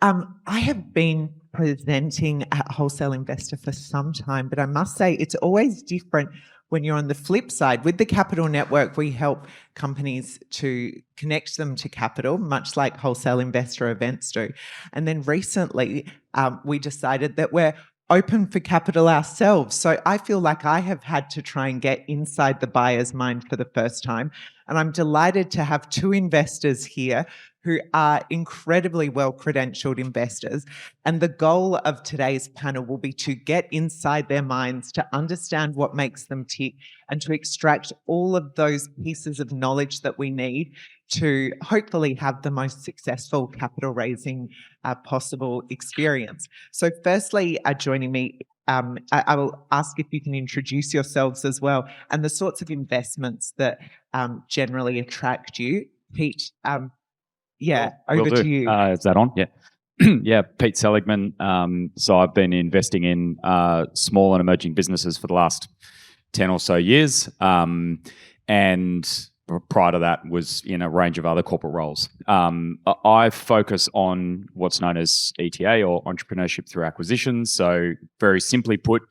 I have been presenting at Wholesale Investor for some time, but I must say it's always different when you're on the flip side. With the Capital Network, we help companies to connect them to capital, much like Wholesale Investor events do. And then recently, we decided that we're open for capital ourselves. So I feel like I have had to try and get inside the buyer's mind for the first time. And I'm delighted to have two investors here who are incredibly well-credentialed investors. And the goal of today's panel will be to get inside their minds, to understand what makes them tick, and to extract all of those pieces of knowledge that we need to hopefully have the most successful capital raising possible experience. So firstly, joining me, I will ask if you can introduce yourselves as well and the sorts of investments that generally attract you. Pete, over to you. Is that on? Yeah. Yeah, Pete Seligman. So I've been investing in small and emerging businesses for the last 10 or so years. And prior to that was in a range of other corporate roles. I focus on what's known as ETA, or entrepreneurship through acquisitions. So very simply put,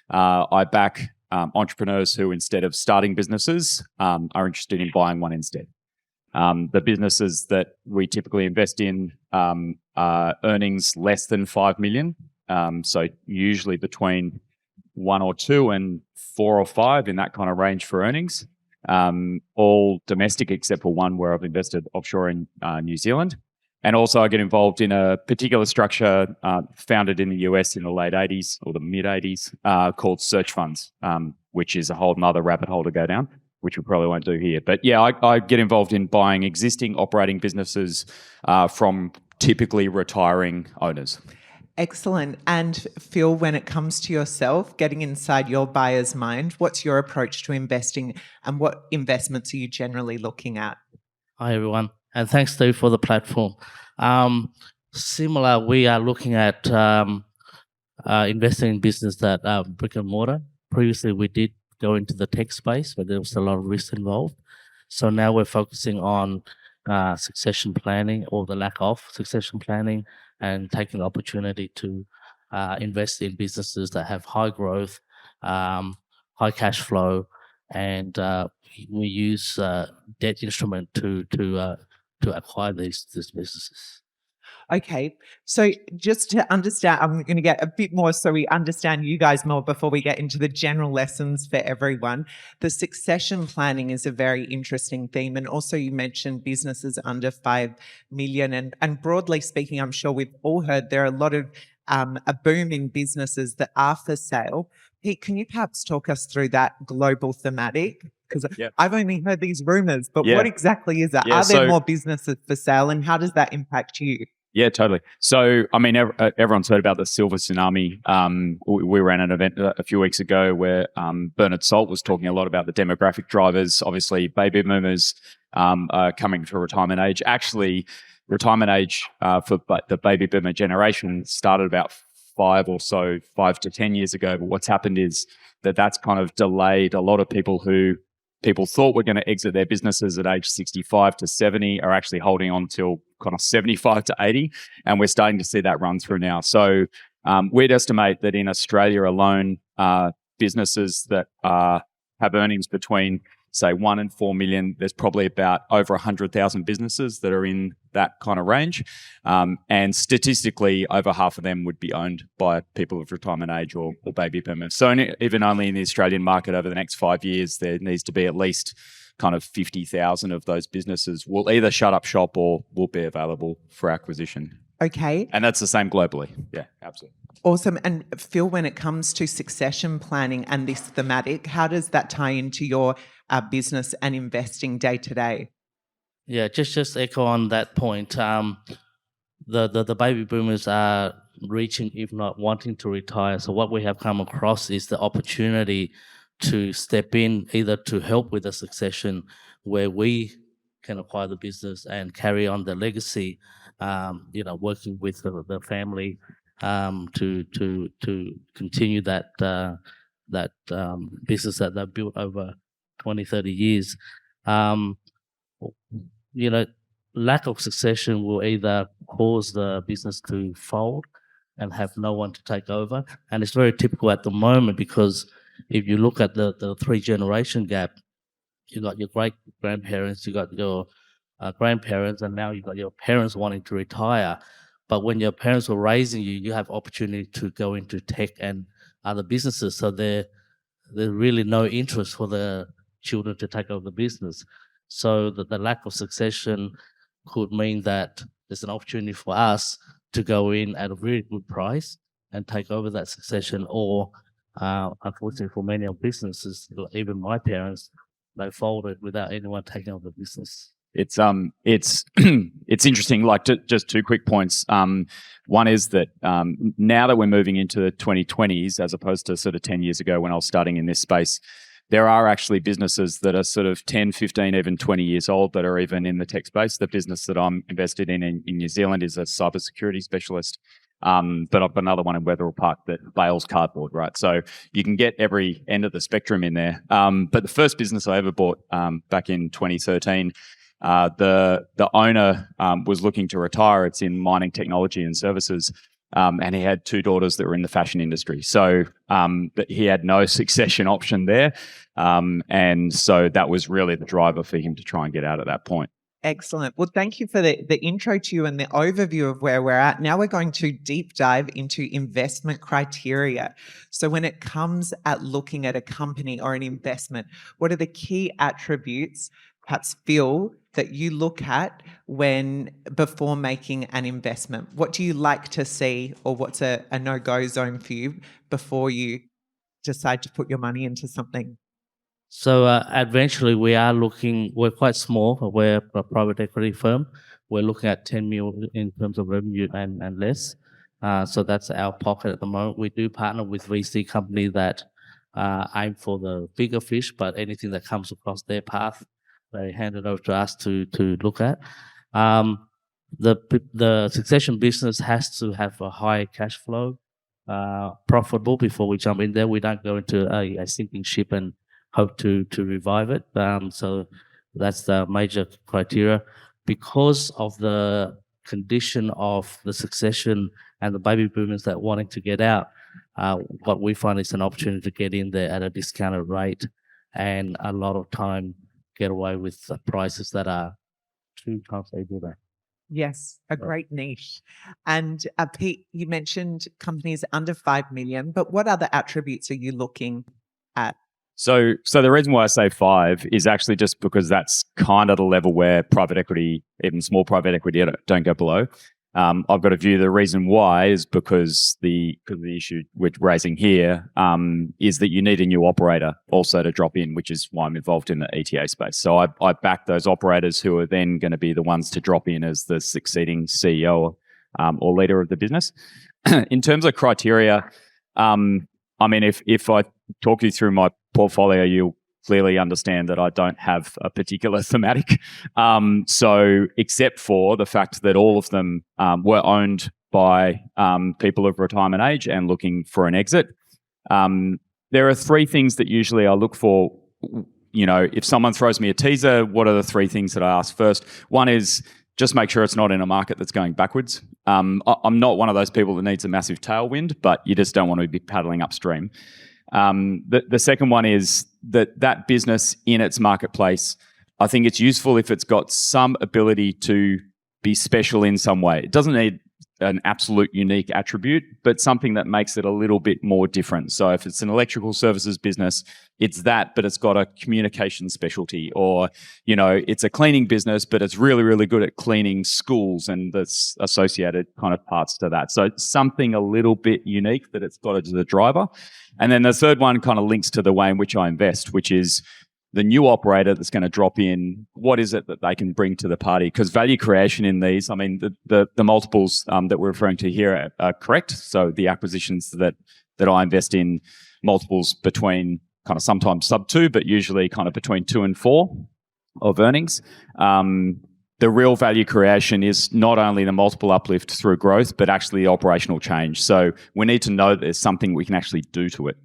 I back entrepreneurs who, instead of starting businesses, are interested in buying one instead. The businesses that we typically invest in are earnings less than 5 million. So usually between 1 or 2 and 4 or 5, in that kind of range for earnings. All domestic except for one where I've invested offshore in New Zealand. And also I get involved in a particular structure founded in the US in the late 80s or the mid 80s called search funds, which is a whole nother rabbit hole to go down, which we probably won't do here. But yeah, I get involved in buying existing operating businesses from typically retiring owners. Excellent. And Phil, when it comes to yourself, getting inside your buyer's mind, what's your approach to investing and what investments are you generally looking at? Hi, everyone. And thanks, Steve, for the platform. Similar, we are looking at investing in business that are brick and mortar. Previously, we did go into the tech space, but there was a lot of risk involved. So now we're focusing on succession planning, or the lack of succession planning, and taking the opportunity to invest in businesses that have high growth, high cash flow, and we use debt instrument to acquire these businesses. Okay, so just to understand, I'm going to get a bit more so we understand you guys more before we get into the general lessons for everyone. The succession planning is a very interesting theme. And also you mentioned businesses under 5 million. And broadly speaking, I'm sure we've all heard there are a lot of a boom in businesses that are for sale. Pete, can you perhaps talk us through that global thematic? Because I've only heard these rumors, but what exactly is that? Are there more businesses for sale, and how does that impact you? Yeah, totally. So, I mean, everyone's heard about the silver tsunami. We ran an event a few weeks ago where Bernard Salt was talking a lot about the demographic drivers. Obviously, baby boomers are coming to retirement age. Actually, retirement age for the baby boomer generation started about 5 to 10 years ago. But what's happened is that's kind of delayed a lot of people who people thought were going to exit their businesses at age 65 to 70 are actually holding on till kind of 75 to 80. And we're starting to see that run through now. So we'd estimate that in Australia alone, businesses that have earnings between, say, 1 and 4 million, there's probably about over 100,000 businesses that are in that kind of range. And statistically, over half of them would be owned by people of retirement age or baby boomers. So even only in the Australian market over the next 5 years, there needs to be at least kind of 50,000 of those businesses will either shut up shop or will be available for acquisition. Okay. And that's the same globally. Yeah, absolutely. Awesome. And Phil, when it comes to succession planning and this thematic, how does that tie into your business and investing day to day? Yeah, just echo on that point. The baby boomers are reaching, if not wanting to retire. So what we have come across is the opportunity to step in, either to help with the succession, where we can acquire the business and carry on the legacy. Working with the family to continue that business that they've built over 20, 30 years. lack of succession will either cause the business to fold and have no one to take over. And it's very typical at the moment, because if you look at the 3-generation gap, you got your great grandparents, you got your grandparents, and now you got your parents wanting to retire. But when your parents were raising you, you have opportunity to go into tech and other businesses. So there's really no interest for the children to take over the business. So the lack of succession could mean that there's an opportunity for us to go in at a very good price and take over that succession. Or unfortunately for many of businesses, even my parents, they folded without anyone taking over the business. It's it's interesting. Like, just 2 quick points. One is that now that we're moving into the 2020s, as opposed to sort of 10 years ago when I was starting in this space, there are actually businesses that are sort of 10, 15, even 20 years old that are even in the tech space. The business that I'm invested in New Zealand is a cybersecurity specialist. But I've got another one in Wetherill Park that bales cardboard, right? So you can get every end of the spectrum in there. But the first business I ever bought back in 2013, the owner was looking to retire. It's in mining technology and services. And he had 2 daughters that were in the fashion industry. So he had no succession option there. And so that was really the driver for him to try and get out at that point. Excellent. Well, thank you for the intro to you and the overview of where we're at. Now we're going to deep dive into investment criteria. So when it comes at looking at a company or an investment, what are the key attributes, perhaps Phil, that you look at before making an investment? What do you like to see, or what's a no-go zone for you before you decide to put your money into something? So eventually we're quite small. We're a private equity firm. We're looking at 10 million in terms of revenue and less. So that's our pocket at the moment. We do partner with VC company that aim for the bigger fish, but anything that comes across their path, they hand it over to us to look at. The succession business has to have a high cash flow, profitable before we jump in there. We don't go into a sinking ship and hope to revive it. So that's the major criteria. Because of the condition of the succession and the baby boomers that wanting to get out, what we find is an opportunity to get in there at a discounted rate, and a lot of time get away with prices that are 2 times EBITDA. Yes, a great niche. And Pete, you mentioned companies under 5 million, but what other attributes are you looking at? So the reason why I say 5 is actually just because that's kind of the level where private equity, even small private equity, don't go below. I've got a view. The reason why is because the issue we're raising here is that you need a new operator also to drop in, which is why I'm involved in the ETA space. So I back those operators who are then going to be the ones to drop in as the succeeding CEO or leader of the business. In terms of criteria, I mean, if I talk you through my portfolio, you'll clearly understand that I don't have a particular thematic. So except for the fact that all of them were owned by people of retirement age and looking for an exit. There are 3 things that usually I look for. You know, if someone throws me a teaser, what are the 3 things that I ask first? One is just make sure it's not in a market that's going backwards. I'm not one of those people that needs a massive tailwind, but you just don't want to be paddling upstream. The second one is that business in its marketplace, I think it's useful if it's got some ability to be special in some way. It doesn't need an absolute unique attribute, but something that makes it a little bit more different. So if it's an electrical services business, it's that, but it's got a communication specialty, or, you know, it's a cleaning business, but it's really, really good at cleaning schools and the associated kind of parts to that. So it's something a little bit unique that it's got as a driver. And then the third one kind of links to the way in which I invest, which is the new operator that's going to drop in. What is it that they can bring to the party? Because value creation in these, I mean, the multiples that we're referring to here are correct. So the acquisitions that I invest in, multiples between kind of sometimes sub 2, but usually kind of between 2 and 4 of earnings. The real value creation is not only the multiple uplift through growth, but actually the operational change. So we need to know that there's something we can actually do to it.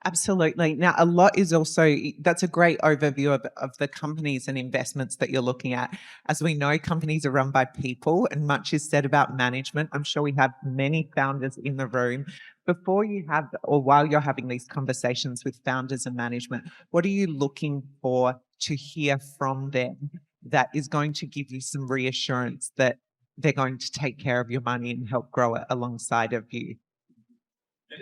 Absolutely. Now, a lot is also, that's a great overview of the companies and investments that you're looking at. As we know, companies are run by people and much is said about management. I'm sure we have many founders in the room. Before you have, or while you're having these conversations with founders and management, what are you looking for to hear from them that is going to give you some reassurance that they're going to take care of your money and help grow it alongside of you?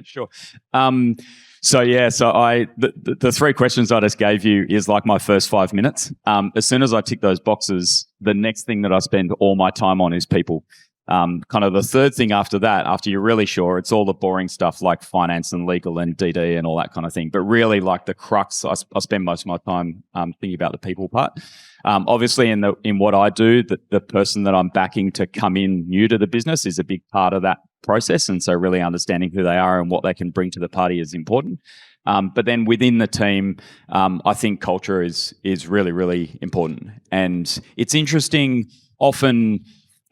Sure. So the three questions I just gave you is like my first 5 minutes. As soon as I tick those boxes, the next thing that I spend all my time on is people. Kind of the third thing after that, after you're really sure, it's all the boring stuff like finance and legal and DD and all that kind of thing. But really, like the crux, I spend most of my time thinking about the people part. Obviously, in what I do, the person that I'm backing to come in new to the business is a big part of that process, and so really understanding who they are and what they can bring to the party is important. But then within the team, I think culture is really, really important, and it's interesting often.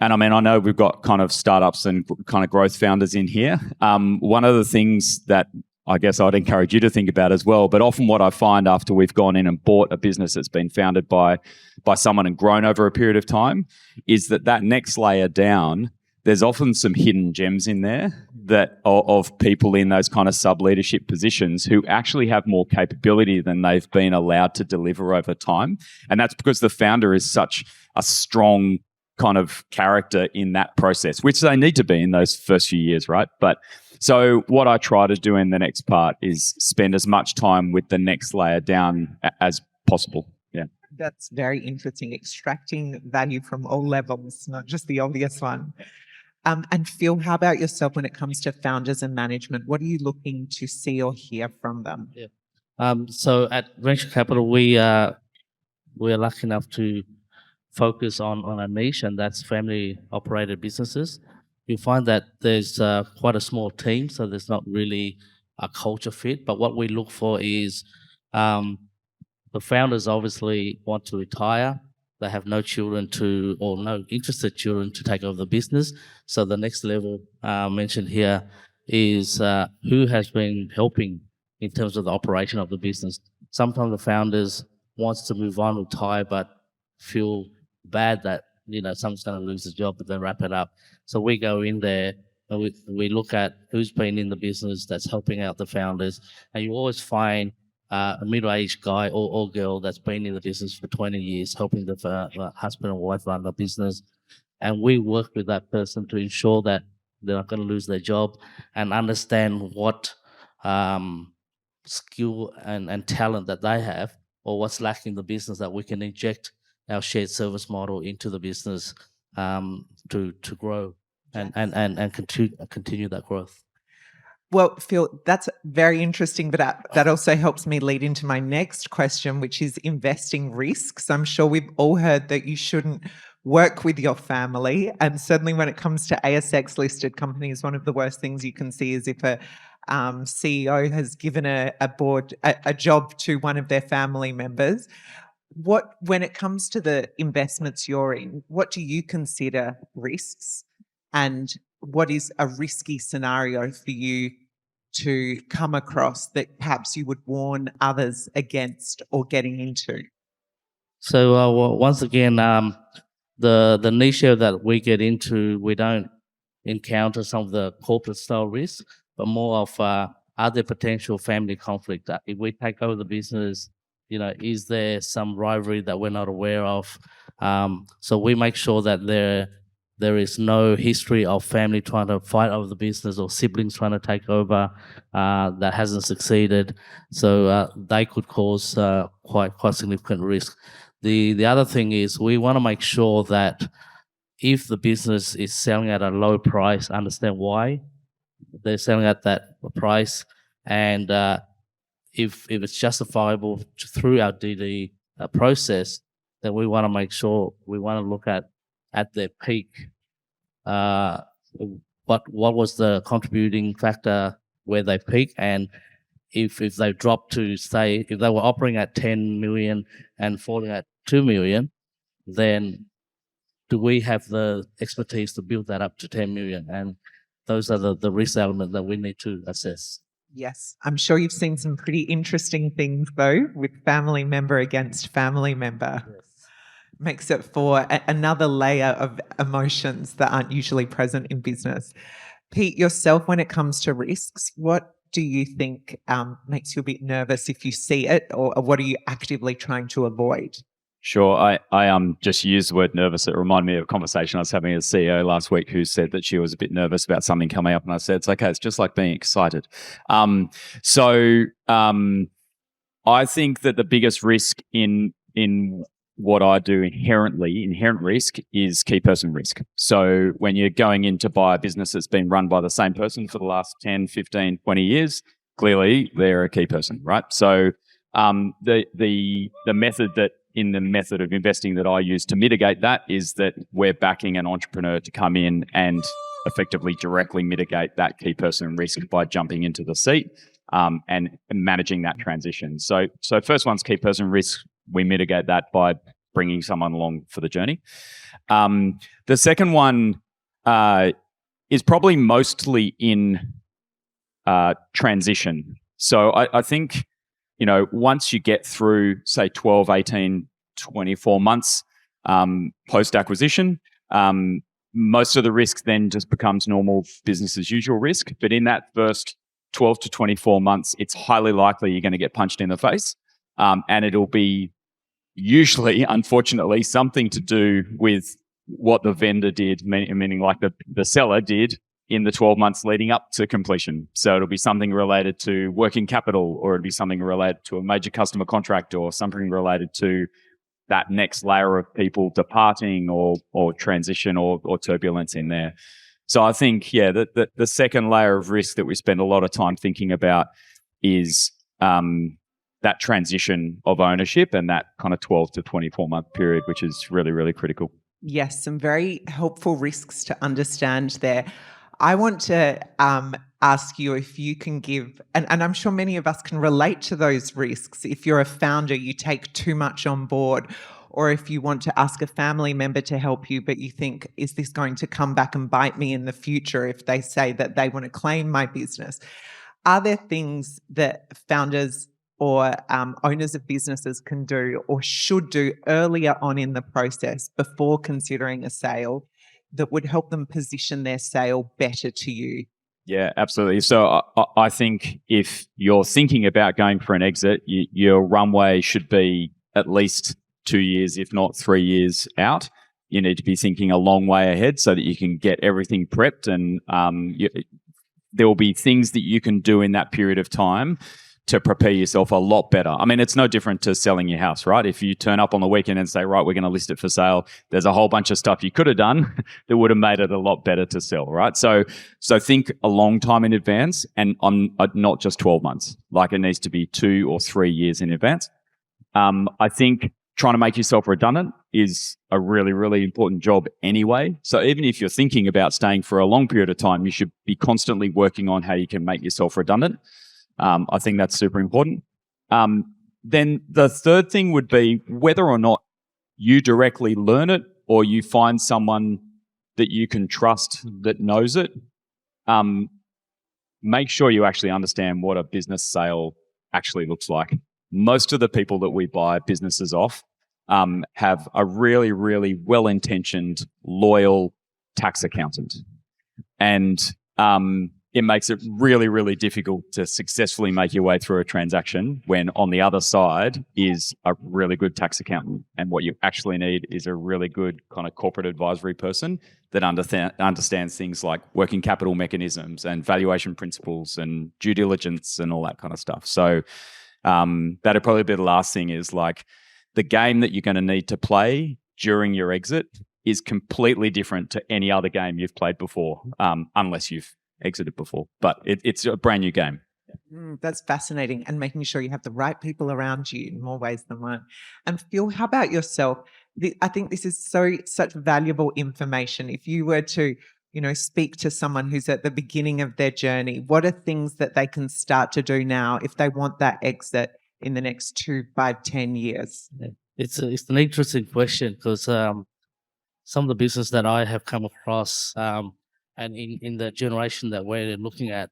And I mean, I know we've got kind of startups and kind of growth founders in here. One of the things that I guess I'd encourage you to think about as well, but often what I find after we've gone in and bought a business that's been founded by someone and grown over a period of time is that next layer down, there's often some hidden gems in there that of people in those kind of sub-leadership positions who actually have more capability than they've been allowed to deliver over time. And that's because the founder is such a strong kind of character in that process, which they need to be in those first few years, right? But so what I try to do in the next part is spend as much time with the next layer down as possible. Yeah. That's very interesting. Extracting value from all levels, not just the obvious one. And Phil, how about yourself when it comes to founders and management? What are you looking to see or hear from them? Yeah. So at Venture Capital, we're lucky enough to focus on a niche, and that's family-operated businesses. You find that there's quite a small team, so there's not really a culture fit. But what we look for is the founders obviously want to retire. They have no children or no interested children to take over the business. So the next level mentioned here is who has been helping in terms of the operation of the business. Sometimes the founders wants to move on, retire, but feel bad that someone's going to lose the job, but then wrap it up. So we go in there and we look at who's been in the business that's helping out the founders, and you always find a middle-aged guy or girl that's been in the business for 20 years, helping the husband and wife run the business. And we work with that person to ensure that they're not going to lose their job and understand what skill and talent that they have or what's lacking in the business that we can inject our shared service model into the business to grow and continue that growth. Well, Phil, that's very interesting, but that also helps me lead into my next question, which is investing risks. I'm sure we've all heard that you shouldn't work with your family. And certainly when it comes to ASX listed companies, one of the worst things you can see is if a CEO has given a board a job to one of their family members. When it comes to the investments you're in, what do you consider risks, and what is a risky scenario for you to come across that perhaps you would warn others against or getting into? So once again, the niche that we get into, we don't encounter some of the corporate style risks, but more of other potential family conflict. If we take over the business, is there some rivalry that we're not aware of? So we make sure that there is no history of family trying to fight over the business or siblings trying to take over that hasn't succeeded. So they could cause quite significant risk. The other thing is we want to make sure that if the business is selling at a low price, understand why they're selling at that price, and if it's justifiable through our DD process, then we want to make sure we want to look at their peak. What was the contributing factor where they peak, and if they drop to, say, if they were operating at 10 million and falling at 2 million, then do we have the expertise to build that up to 10 million? And those are the risk elements that we need to assess. Yes, I'm sure you've seen some pretty interesting things though with family member against family member. Makes it for another layer of emotions that aren't usually present in business. Pete, yourself, when it comes to risks, what do you think makes you a bit nervous if you see it, or what are you actively trying to avoid? Sure. I just used the word nervous. It reminded me of a conversation I was having with a CEO last week who said that she was a bit nervous about something coming up. And I said, it's okay. It's just like being excited. So I think that the biggest risk in what I do inherent risk is key person risk. So when you're going in to buy a business that's been run by the same person for the last 10, 15, 20 years, clearly they're a key person, right? So the method of investing that I use to mitigate that is that we're backing an entrepreneur to come in and effectively directly mitigate that key person risk by jumping into the seat and managing that transition. So first one's key person risk. We mitigate that by bringing someone along for the journey. The second one is probably mostly in transition. So I think, once you get through, say, 12, 18, 24 months post-acquisition, most of the risk then just becomes normal business as usual risk. But in that first 12 to 24 months, it's highly likely you're going to get punched in the face. And it'll be usually, unfortunately, something to do with what the vendor did, meaning like the seller did in the 12 months leading up to completion. So it'll be something related to working capital, or it'll be something related to a major customer contract, or something related to that next layer of people departing or transition or turbulence in there. So I think, the second layer of risk that we spend a lot of time thinking about is that transition of ownership and that kind of 12 to 24 month period, which is really, really critical. Yes, some very helpful risks to understand there. I want to ask you if you can give, and I'm sure many of us can relate to those risks. If you're a founder, you take too much on board, or if you want to ask a family member to help you, but you think, is this going to come back and bite me in the future if they say that they want to claim my business? Are there things that founders or owners of businesses can do or should do earlier on in the process before considering a sale that would help them position their sale better to you? Yeah, absolutely. So I think if you're thinking about going for an exit, your runway should be at least 2 years, if not 3 years out. You need to be thinking a long way ahead so that you can get everything prepped, and there will be things that you can do in that period of time to prepare yourself a lot better. I mean, it's no different to selling your house, right? If you turn up on the weekend and say, right, we're going to list it for sale, there's a whole bunch of stuff you could have done that would have made it a lot better to sell, right? So think a long time in advance, and on not just 12 months. Like, it needs to be 2 or 3 years in advance. I think trying to make yourself redundant is a really, really important job anyway. So even if you're thinking about staying for a long period of time, you should be constantly working on how you can make yourself redundant. I think that's super important. Then the third thing would be whether or not you directly learn it or you find someone that you can trust that knows it. Make sure you actually understand what a business sale actually looks like. Most of the people that we buy businesses off have a really, really well-intentioned, loyal tax accountant. And it makes it really, really difficult to successfully make your way through a transaction when on the other side is a really good tax accountant. And what you actually need is a really good kind of corporate advisory person that understands things like working capital mechanisms and valuation principles and due diligence and all that kind of stuff. So that'd probably be the last thing, is like the game that you're going to need to play during your exit is completely different to any other game you've played before, unless you've exited before. But it's a brand new game. That's fascinating, and making sure you have the right people around you in more ways than one. And Phil, how about yourself? I think this is such valuable information. If you were to, speak to someone who's at the beginning of their journey, what are things that they can start to do now if they want that exit in the next 2, 5, 10 years? It's an interesting question, because some of the business that I have come across, and in the generation that we're looking at,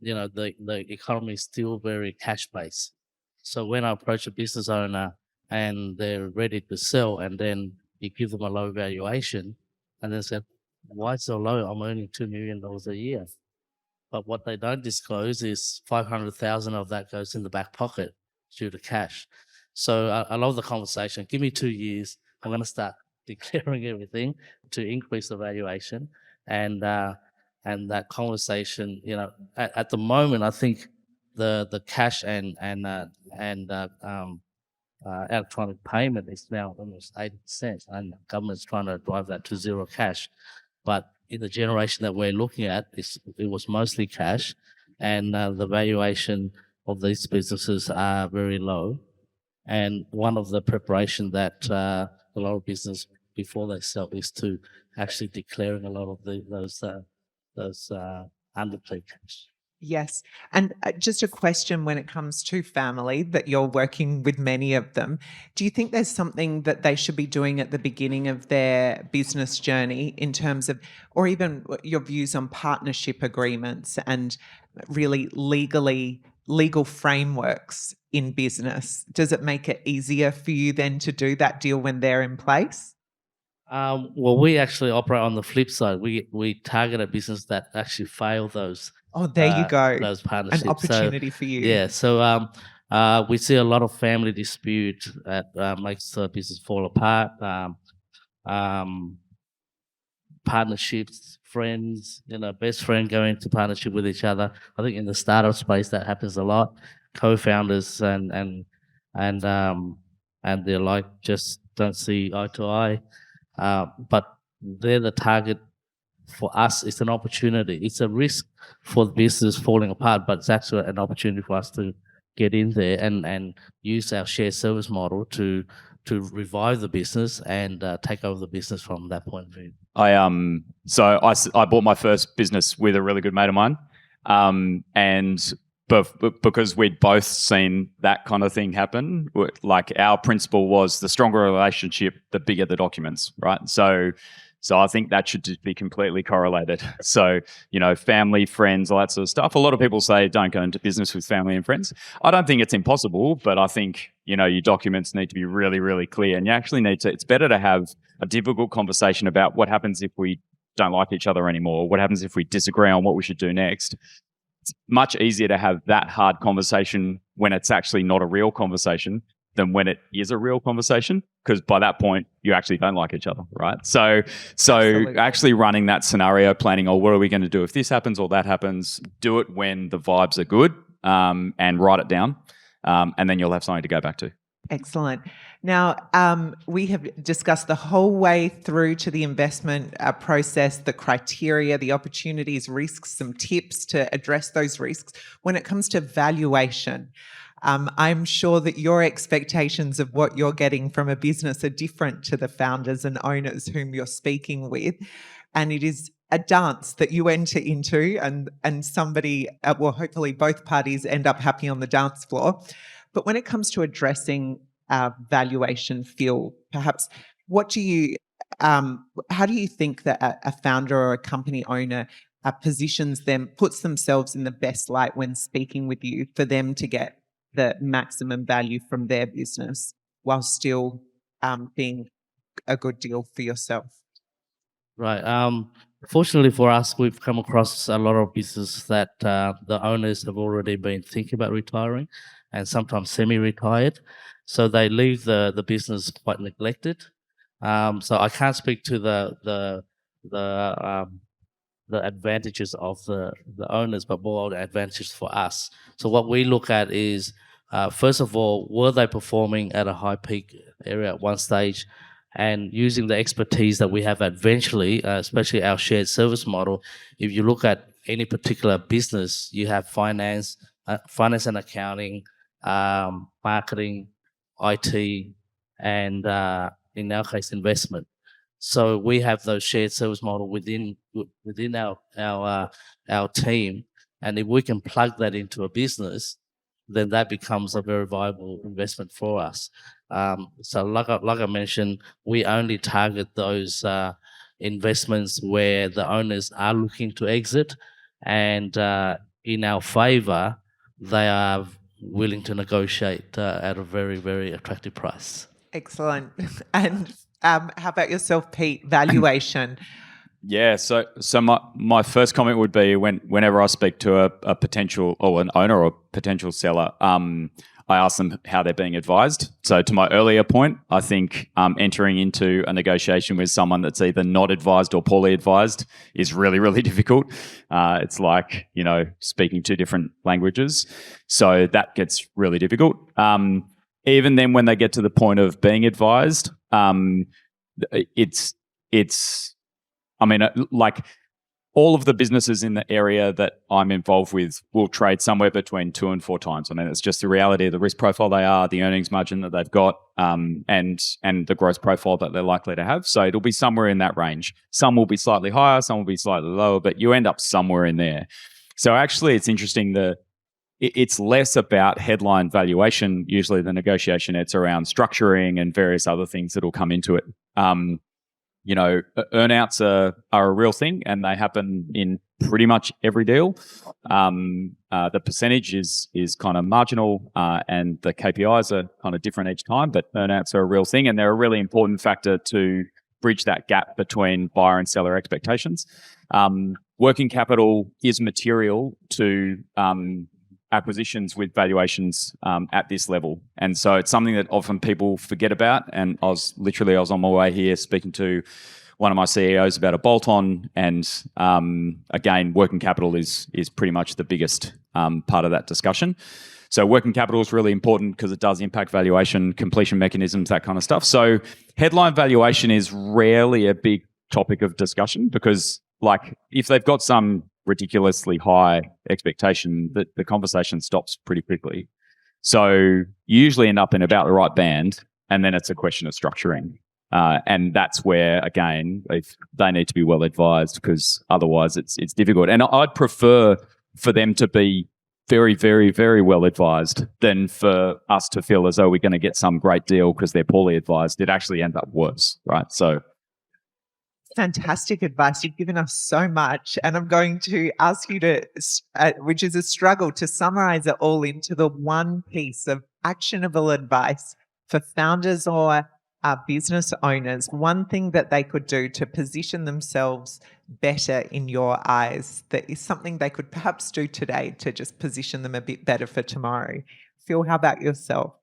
the economy is still very cash based. So when I approach a business owner and they're ready to sell, and then you give them a low valuation, and they say, "Why so low? I'm earning $2 million a year." But what they don't disclose is 500,000 of that goes in the back pocket due to cash. So I love the conversation. Give me 2 years. I'm going to start declaring everything to increase the valuation, and that conversation. At the moment, I think the cash and electronic payment is now almost 80%, and the government's trying to drive that to zero cash. But in the generation that we're looking at, it was mostly cash, and the valuation of these businesses are very low. And one of the preparation that a lot of business before they sell is to actually declaring a lot of those underpaid cash. Yes. And just a question when it comes to family, that you're working with many of them. Do you think there's something that they should be doing at the beginning of their business journey in terms of, or even your views on partnership agreements and really legal frameworks in business? Does it make it easier for you then to do that deal when they're in place? Well, we actually operate on the flip side. We target a business that actually fail those Oh, there you go. those An partnerships. opportunity for you. Yeah, so we see a lot of family dispute that makes the business fall apart. Partnerships, friends, best friend going into partnership with each other. I think in the startup space that happens a lot. Co-founders and they're like just don't see eye to eye. But they're the target for us. It's an opportunity. It's a risk for the business falling apart, but it's actually an opportunity for us to get in there and use our shared service model to revive the business and take over the business from that point of view. I bought my first business with a really good mate of mine, and because we'd both seen that kind of thing happen, like our principle was the stronger a relationship, the bigger the documents, right? So I think that should just be completely correlated. So, family, friends, all that sort of stuff. A lot of people say don't go into business with family and friends. I don't think it's impossible, but I think, your documents need to be really, really clear. And you actually it's better to have a difficult conversation about what happens if we don't like each other anymore. What happens if we disagree on what we should do next? It's much easier to have that hard conversation when it's actually not a real conversation than when it is a real conversation, because by that point you actually don't like each other, right? So Absolutely. Actually running that scenario planning, what are we going to do if this happens or that happens? Do it when the vibes are good, and write it down, and then you'll have something to go back to. Excellent. Now, we have discussed the whole way through to the investment process, the criteria, the opportunities, risks, some tips to address those risks. When it comes to valuation, I'm sure that your expectations of what you're getting from a business are different to the founders and owners whom you're speaking with. And it is a dance that you enter into, and somebody, well, hopefully both parties end up happy on the dance floor. But when it comes to addressing valuation, Phil, perhaps how do you think that a founder or a company owner puts themselves in the best light when speaking with you for them to get the maximum value from their business while still being a good deal for yourself? Right. Fortunately for us, we've come across a lot of businesses that the owners have already been thinking about retiring, and sometimes semi-retired. So they leave the business quite neglected. So I can't speak to the advantages of the owners, but more the advantages for us. So what we look at is, first of all, were they performing at a high peak area at one stage? And using the expertise that we have at Venturely, especially our shared service model, if you look at any particular business, you have finance and accounting, marketing, IT, and in our case, investment. So we have those shared service model within our team, and if we can plug that into a business, then that becomes a very viable investment for us. So like I mentioned, we only target those investments where the owners are looking to exit, and in our favour, they are willing to negotiate at a very, very attractive price. Excellent. And how about yourself, Pete? Valuation. Yeah, so my first comment would be whenever I speak to a potential or an owner or potential seller, I ask them how they're being advised. So to my earlier point, I think entering into a negotiation with someone that's either not advised or poorly advised is really, really difficult. It's like, speaking two different languages. So that gets really difficult. Even then, when they get to the point of being advised, like all of the businesses in the area that I'm involved with will trade somewhere between 2 and 4 times. I mean, it's just the reality of the risk profile they are, the earnings margin that they've got, and the growth profile that they're likely to have. So it'll be somewhere in that range. Some will be slightly higher, some will be slightly lower, but you end up somewhere in there. So actually, it's interesting it's less about headline valuation. Usually the negotiation, it's around structuring and various other things that will come into it. Earnouts are a real thing, and they happen in pretty much every deal. The percentage is kind of marginal, and the KPIs are kind of different each time, but earnouts are a real thing, and they're a really important factor to bridge that gap between buyer and seller expectations. Working capital is material to acquisitions with valuations at this level. And so it's something that often people forget about. And I was on my way here speaking to one of my CEOs about a bolt-on. And again, working capital is pretty much the biggest part of that discussion. So working capital is really important because it does impact valuation, completion mechanisms, that kind of stuff. So headline valuation is rarely a big topic of discussion because, like, if they've got some ridiculously high expectation, that the conversation stops pretty quickly. So you usually end up in about the right band, and then it's a question of structuring. And that's where, again, if they need to be well advised, because otherwise it's difficult. And I'd prefer for them to be very, very, very well advised than for us to feel as though we're going to get some great deal because they're poorly advised. It actually ends up worse, right? So fantastic advice. You've given us so much, and I'm going to ask you to, which is a struggle, to summarize it all into the one piece of actionable advice for founders or business owners, one thing that they could do to position themselves better in your eyes, that is something they could perhaps do today to just position them a bit better for tomorrow. Phil, how about yourself?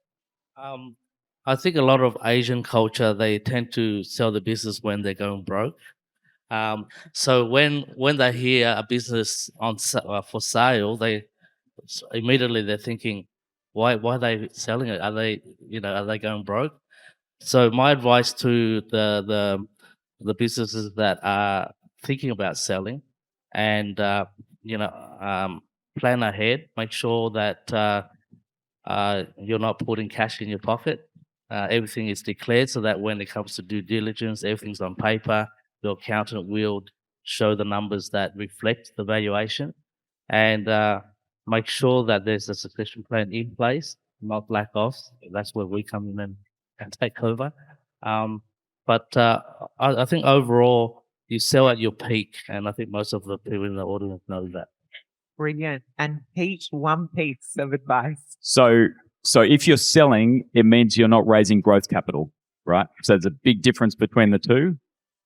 I think a lot of Asian culture, they tend to sell the business when they're going broke. So when they hear a business for sale, they're thinking, why are they selling it? Are they going broke? So my advice to the businesses that are thinking about selling, and plan ahead. Make sure that you're not putting cash in your pocket. Everything is declared so that when it comes to due diligence, everything's on paper. The accountant will show the numbers that reflect the valuation, and make sure that there's a succession plan in place, not lack of. That's where we come in and take over. But I think overall, you sell at your peak, and I think most of the people in the audience know that. Brilliant. And Pete, one piece of advice. So if you're selling, it means you're not raising growth capital, right? So there's a big difference between the two.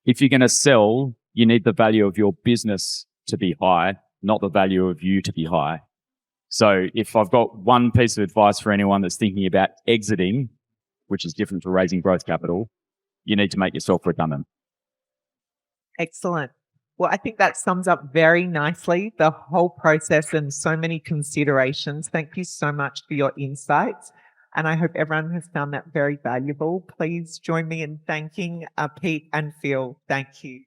If you're going to sell, you need the value of your business to be high, not the value of you to be high. So if I've got one piece of advice for anyone that's thinking about exiting, which is different to raising growth capital, you need to make yourself redundant. Excellent. Well, I think that sums up very nicely the whole process and so many considerations. Thank you so much for your insights. And I hope everyone has found that very valuable. Please join me in thanking Pete and Phil. Thank you.